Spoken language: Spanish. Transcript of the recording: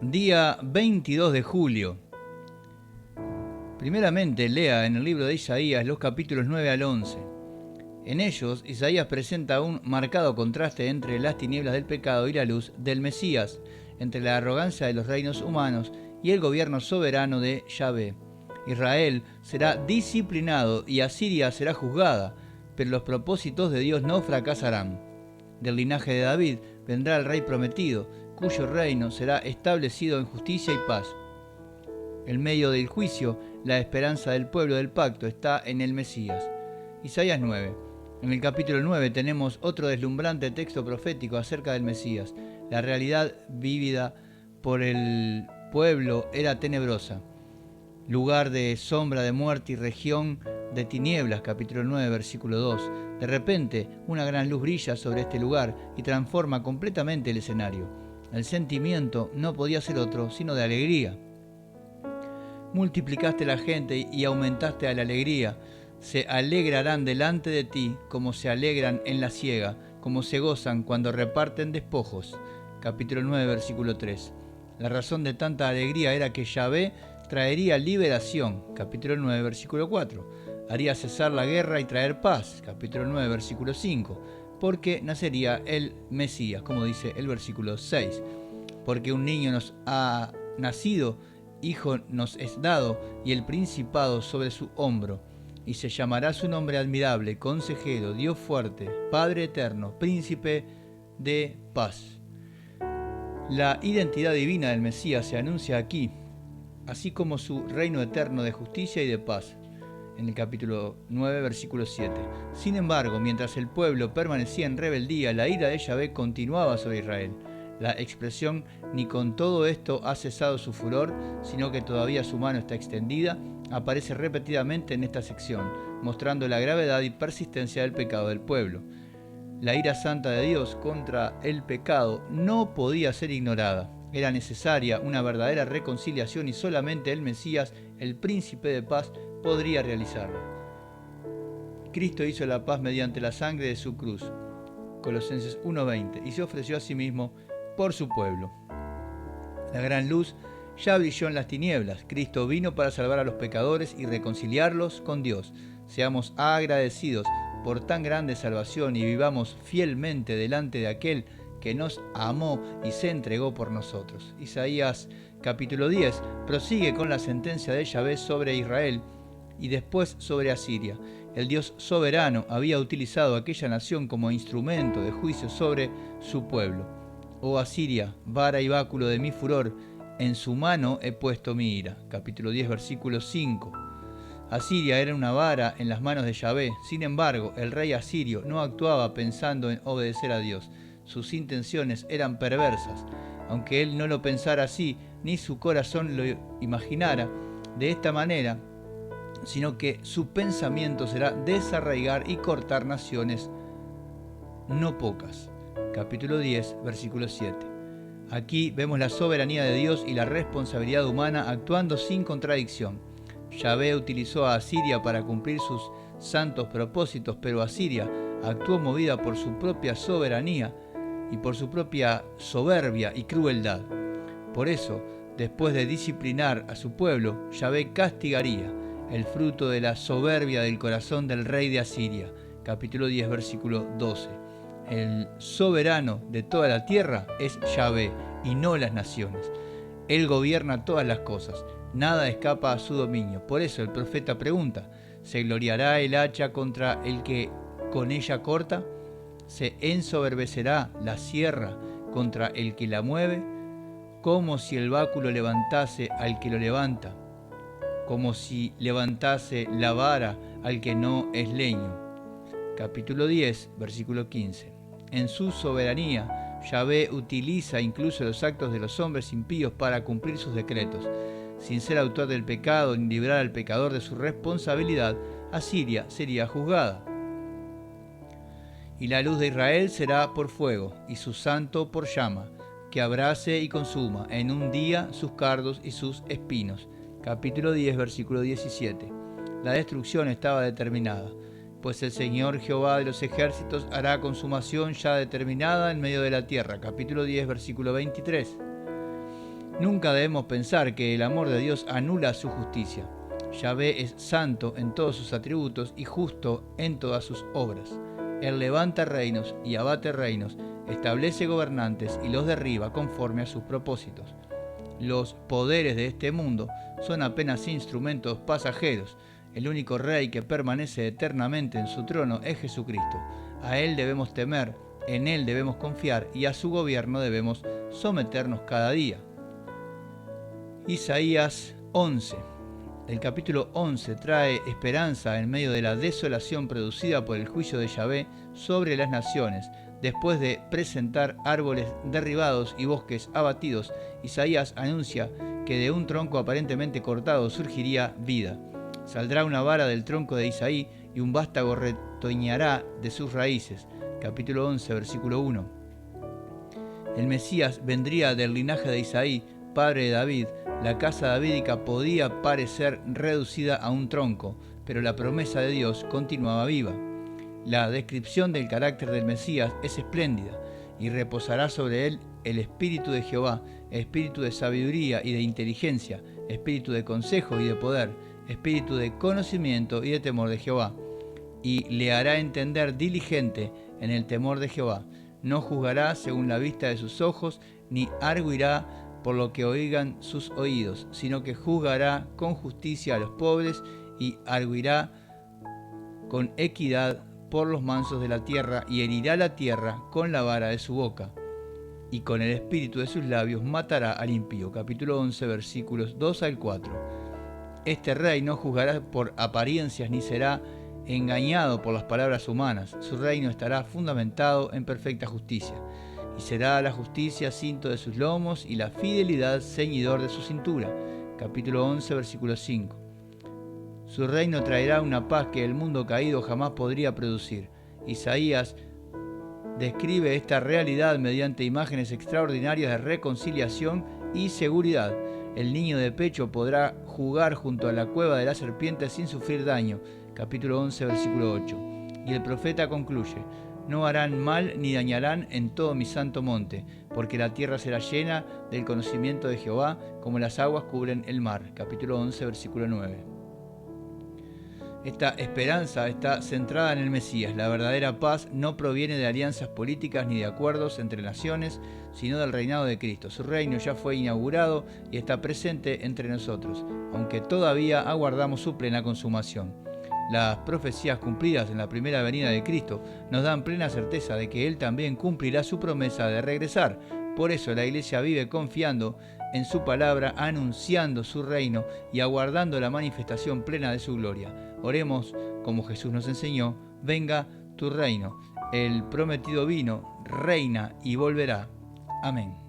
Día 22 de julio. Primeramente lea en el libro de Isaías los capítulos 9 al 11. En ellos, Isaías presenta un marcado contraste entre las tinieblas del pecado y la luz del Mesías, entre la arrogancia de los reinos humanos y el gobierno soberano de Yahvé. Israel será disciplinado y Asiria será juzgada, pero los propósitos de Dios no fracasarán. Del linaje de David vendrá el rey prometido, cuyo reino será establecido en justicia y paz. En medio del juicio, la esperanza del pueblo del pacto está en el Mesías. Isaías 9. En el capítulo 9 tenemos otro deslumbrante texto profético acerca del Mesías. La realidad vivida por el pueblo era tenebrosa, lugar de sombra de muerte y región de tinieblas, capítulo 9, versículo 2. De repente, una gran luz brilla sobre este lugar y transforma completamente el escenario. El sentimiento no podía ser otro, sino de alegría. Multiplicaste la gente y aumentaste a la alegría. Se alegrarán delante de ti como se alegran en la siega, como se gozan cuando reparten despojos. Capítulo 9, versículo 3. La razón de tanta alegría era que Yahvé traería liberación. Capítulo 9, versículo 4. Haría cesar la guerra y traer paz. Capítulo 9, versículo 5. Porque nacería el Mesías, como dice el versículo 6. Porque un niño nos ha nacido, hijo nos es dado, y el principado sobre su hombro. Y se llamará su nombre admirable, consejero, Dios fuerte, Padre eterno, príncipe de paz. La identidad divina del Mesías se anuncia aquí, así como su reino eterno de justicia y de paz, en el capítulo 9, versículo 7. Sin embargo, mientras el pueblo permanecía en rebeldía, la ira de Yahvé continuaba sobre Israel. La expresión "ni con todo esto ha cesado su furor, sino que todavía su mano está extendida", aparece repetidamente en esta sección, mostrando la gravedad y persistencia del pecado del pueblo. La ira santa de Dios contra el pecado no podía ser ignorada. Era necesaria una verdadera reconciliación y solamente el Mesías, el príncipe de paz, podría realizarla. Cristo hizo la paz mediante la sangre de su cruz, Colosenses 1:20, y se ofreció a sí mismo por su pueblo. La gran luz ya brilló en las tinieblas. Cristo vino para salvar a los pecadores y reconciliarlos con Dios. Seamos agradecidos por tan grande salvación y vivamos fielmente delante de aquel que nos amó y se entregó por nosotros. Isaías capítulo 10 prosigue con la sentencia de Yahvé sobre Israel y después sobre Asiria. El Dios soberano había utilizado a aquella nación como instrumento de juicio sobre su pueblo. Oh Asiria, vara y báculo de mi furor, en su mano he puesto mi ira. Capítulo 10, versículo 5. Asiria era una vara en las manos de Yahvé. Sin embargo, el rey asirio no actuaba pensando en obedecer a Dios. Sus intenciones eran perversas. Aunque él no lo pensara así, ni su corazón lo imaginara de esta manera, sino que su pensamiento será desarraigar y cortar naciones, no pocas. Capítulo 10, versículo 7. Aquí vemos la soberanía de Dios y la responsabilidad humana actuando sin contradicción. Yahvé utilizó a Asiria para cumplir sus santos propósitos, pero Asiria actuó movida por su propia soberanía y por su propia soberbia y crueldad. Por eso, después de disciplinar a su pueblo, Yahvé castigaría el fruto de la soberbia del corazón del rey de Asiria. Capítulo 10, versículo 12. El soberano de toda la tierra es Yahvé y no las naciones. Él gobierna todas las cosas, nada escapa a su dominio. Por eso el profeta pregunta: ¿se gloriará el hacha contra el que con ella corta? ¿Se ensoberbecerá la sierra contra el que la mueve? Como si el báculo levantase al que lo levanta, como si levantase la vara al que no es leño. Capítulo 10, versículo 15. En su soberanía, Yahvé utiliza incluso los actos de los hombres impíos para cumplir sus decretos. Sin ser autor del pecado ni librar al pecador de su responsabilidad, Asiria sería juzgada. Y la luz de Israel será por fuego, y su santo por llama, que abrase y consuma en un día sus cardos y sus espinos. Capítulo 10, versículo 17. La destrucción estaba determinada, pues el Señor Jehová de los ejércitos hará consumación ya determinada en medio de la tierra. Capítulo 10, versículo 23. Nunca debemos pensar que el amor de Dios anula su justicia. Yahvé es santo en todos sus atributos y justo en todas sus obras. Él levanta reinos y abate reinos, establece gobernantes y los derriba conforme a sus propósitos. Los poderes de este mundo son apenas instrumentos pasajeros. El único rey que permanece eternamente en su trono es Jesucristo. A Él debemos temer, en Él debemos confiar y a su gobierno debemos someternos cada día. Isaías 11. El capítulo 11 trae esperanza en medio de la desolación producida por el juicio de Yahvé sobre las naciones. Después de presentar árboles derribados y bosques abatidos, Isaías anuncia que de un tronco aparentemente cortado surgiría vida. Saldrá una vara del tronco de Isaí y un vástago retoñará de sus raíces. Capítulo 11, versículo 1. El Mesías vendría del linaje de Isaí, padre de David. La casa davídica podía parecer reducida a un tronco, pero la promesa de Dios continuaba viva. La descripción del carácter del Mesías es espléndida, y reposará sobre él el espíritu de Jehová, espíritu de sabiduría y de inteligencia, espíritu de consejo y de poder, espíritu de conocimiento y de temor de Jehová. Y le hará entender diligente en el temor de Jehová. No juzgará según la vista de sus ojos, ni arguirá por lo que oigan sus oídos, sino que juzgará con justicia a los pobres y arguirá con equidad por los mansos de la tierra, y herirá la tierra con la vara de su boca, y con el espíritu de sus labios matará al impío. Capítulo 11, versículos 2 al 4. Este rey no juzgará por apariencias ni será engañado por las palabras humanas. Su reino estará fundamentado en perfecta justicia, y será la justicia cinto de sus lomos y la fidelidad ceñidor de su cintura. Capítulo 11, versículo 5. Su reino traerá una paz que el mundo caído jamás podría producir. Isaías describe esta realidad mediante imágenes extraordinarias de reconciliación y seguridad. El niño de pecho podrá jugar junto a la cueva de la serpiente sin sufrir daño. Capítulo 11, versículo 8. Y el profeta concluye: no harán mal ni dañarán en todo mi santo monte, porque la tierra será llena del conocimiento de Jehová, como las aguas cubren el mar. Capítulo 11, versículo 9. Esta esperanza está centrada en el Mesías. La verdadera paz no proviene de alianzas políticas ni de acuerdos entre naciones, sino del reinado de Cristo. Su reino ya fue inaugurado y está presente entre nosotros, aunque todavía aguardamos su plena consumación. Las profecías cumplidas en la primera venida de Cristo nos dan plena certeza de que Él también cumplirá su promesa de regresar. Por eso la Iglesia vive confiando en su palabra, anunciando su reino y aguardando la manifestación plena de su gloria. Oremos como Jesús nos enseñó: venga tu reino. El prometido vino, reina y volverá. Amén.